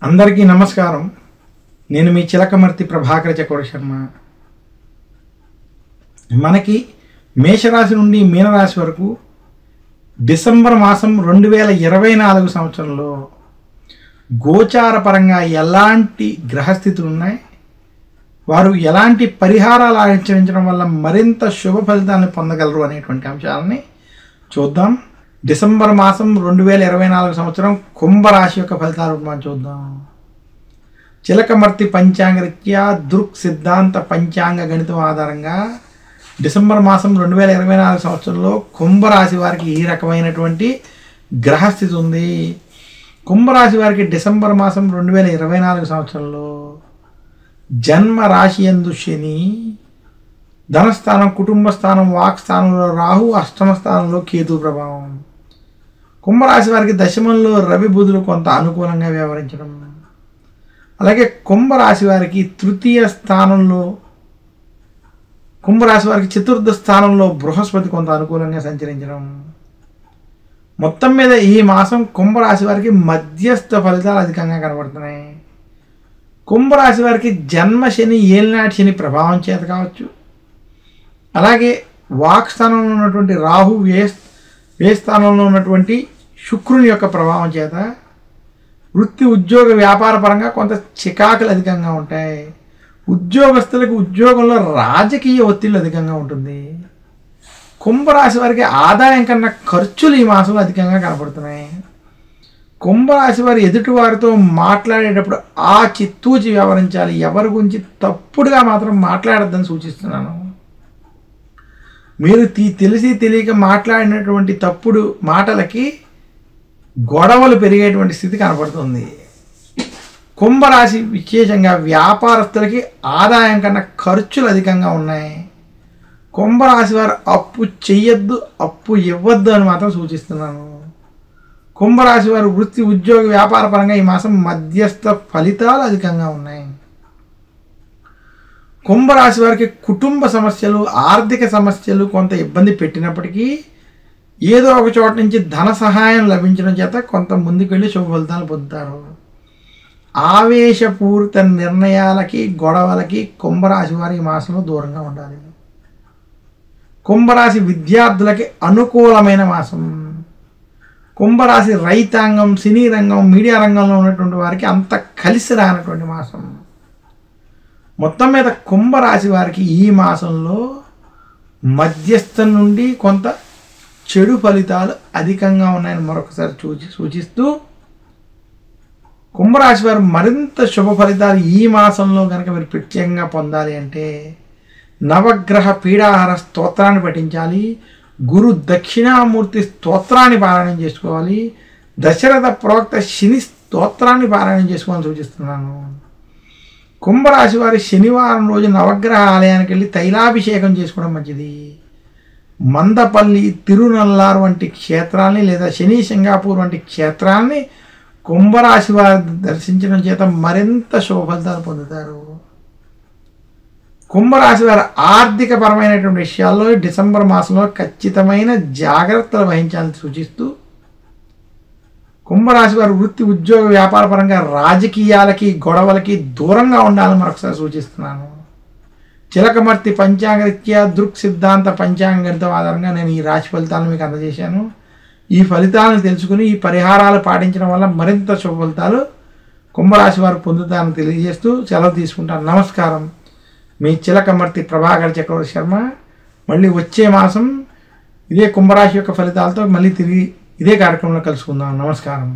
అందరికీ నమస్కారం. నేను మీ చిలకమర్తి ప్రభాకర చక్రవర్తి శర్మ. మనకి మేషరాశి నుండి మీనరాశి వరకు డిసెంబర్ మాసం 2024 సంవత్సరంలో గోచార పరంగా ఎలాంటి గ్రహస్థితులు ఉన్నాయి, వారు ఎలాంటి పరిహారాలు ఆచరించడం వల్ల మరింత శుభ ఫలితాన్ని పొందగలరు అనేటువంటి అంశాలని చూద్దాం. డిసెంబర్ మాసం 2024 సంవత్సరం కుంభరాశి యొక్క ఫలితాలు మనం చూద్దాం. చిలకమర్తి పంచాంగరీత్యా దృక్ సిద్ధాంత పంచాంగ గణితం ఆధారంగా డిసెంబర్ మాసం 2024 సంవత్సరంలో కుంభరాశి వారికి ఈ రకమైనటువంటి గ్రహస్థితి ఉంది. కుంభరాశి వారికి డిసెంబర్ మాసం 2024 సంవత్సరంలో జన్మ రాశి యందు శని, ధనస్థానం, కుటుంబ స్థానం, వాక్ స్థానంలో రాహు, అష్టమ స్థానంలో కేతు ప్రభావం. కుంభరాశి వారికి దశమంలో రవి బుధులు కొంత అనుకూలంగా వ్యవహరించడం, అలాగే కుంభరాశి వారికి తృతీయ స్థానంలో, కుంభరాశి వారికి చతుర్థ స్థానంలో బృహస్పతి కొంత అనుకూలంగా సంచరించడం. మొత్తం మీద ఈ మాసం కుంభరాశి వారికి మధ్యస్థ ఫలితాలు అధికంగా కనబడుతున్నాయి. కుంభరాశి వారికి జన్మ శని, ఏలినాటి శని ప్రభావం చేత కావచ్చు, అలాగే వాక్ స్థానంలో ఉన్నటువంటి రాహు, వ్యయ స్థానంలో ఉన్నటువంటి శుక్రుని యొక్క ప్రభావం చేత వృత్తి, ఉద్యోగ, వ్యాపార పరంగా కొంత చికాకులు అధికంగా ఉంటాయి. ఉద్యోగస్తులకు ఉద్యోగంలో రాజకీయ ఒత్తిళ్ళు అధికంగా ఉంటుంది. కుంభరాశి వారికి ఆదాయం కన్నా ఖర్చులు ఈ మాసంలో అధికంగా కనపడుతున్నాయి. కుంభరాశి వారి ఎదుటి వారితో మాట్లాడేటప్పుడు చిత్తూచి వ్యవహరించాలి. ఎవరి గురించి తప్పుడుగా మాత్రం మాట్లాడొద్దని సూచిస్తున్నాను. మీరు తెలిసి తెలియక మాట్లాడినటువంటి తప్పుడు మాటలకి గొడవలు పెరిగేటువంటి స్థితి కనపడుతుంది. కుంభరాశి విశేషంగా వ్యాపారస్తులకి ఆదాయం కన్నా ఖర్చులు అధికంగా ఉన్నాయి. కుంభరాశి వారు అప్పు చెయ్యొద్దు, అప్పు ఇవ్వద్దు అని మాత్రం సూచిస్తున్నాను. కుంభరాశి వారు వృత్తి, ఉద్యోగ, వ్యాపార పరంగా ఈ మాసం మధ్యస్థ ఫలితాలు అధికంగా ఉన్నాయి. కుంభరాశి వారికి కుటుంబ సమస్యలు, ఆర్థిక సమస్యలు కొంత ఇబ్బంది పెట్టినప్పటికీ ఏదో ఒక చోట నుంచి ధన సహాయం లభించడం చేత కొంత ముందుకు వెళ్ళి శుభ ఫలితాలు పొందుతారు. ఆవేశపూరిత నిర్ణయాలకి, గొడవలకి కుంభరాశి వారి ఈ మాసంలో దూరంగా ఉండాలి. కుంభరాశి విద్యార్థులకి అనుకూలమైన మాసం. కుంభరాశి రైతాంగం, సినీ రంగం, మీడియా రంగంలో ఉన్నటువంటి వారికి అంత కలిసి రానటువంటి మాసం. మొత్తం మీద కుంభరాశి వారికి ఈ మాసంలో మధ్యస్థం నుండి కొంత చెడు ఫలితాలు అధికంగా ఉన్నాయని మరొకసారి సూచిస్తూ, కుంభరాశి వారు మరింత శుభ ఫలితాలు ఈ మాసంలో కనుక మీరు ప్రత్యేకంగా పొందాలి అంటే నవగ్రహ పీడాహార స్తోత్రాన్ని పఠించాలి, గురు దక్షిణామూర్తి స్తోత్రాన్ని పారాయణం చేసుకోవాలి, దశరథ ప్రోక్త శని స్తోత్రాన్ని పారాయణం చేసుకోవాలని సూచిస్తున్నాను. కుంభరాశి వారి శనివారం రోజు నవగ్రహ ఆలయానికి వెళ్ళి తైలాభిషేకం చేసుకోవడం మంచిది. మందపల్లి, తిరునల్లారు వంటి క్షేత్రాన్ని లేదా శని సింగాపూర్ వంటి క్షేత్రాన్ని కుంభరాశి వారు దర్శించడం చేత మరింత శుభ ఫలితాలు పొందుతారు. కుంభరాశి వారు ఆర్థిక పరమైనటువంటి విషయాల్లో డిసెంబర్ మాసంలో ఖచ్చితమైన జాగ్రత్తలు వహించాలని సూచిస్తూ, కుంభరాశి వారు వృత్తి, ఉద్యోగ, వ్యాపార పరంగా రాజకీయాలకి, గొడవలకి దూరంగా ఉండాలని మరొకసారి సూచిస్తున్నాను. చిలకమర్తి పంచాంగరీత్యా దృక్ సిద్ధాంత పంచాంగ గణితం ఆధారంగా నేను ఈ రాశి ఫలితాలను మీకు అందజేశాను. ఈ ఫలితాలను తెలుసుకుని ఈ పరిహారాలు పాటించడం వల్ల మరింత శుభ ఫలితాలు కుంభరాశి వారు పొందుతారని తెలియజేస్తూ సెలవు తీసుకుంటాను. నమస్కారం. మీ చిలకమర్తి ప్రభాకర చక్రవర్తి శర్మ. మళ్ళీ వచ్చే మాసం ఇదే కుంభరాశి యొక్క ఫలితాలతో మళ్ళీ తిరిగి ఇదే కార్యక్రమంలో కలుసుకుందాం. నమస్కారం.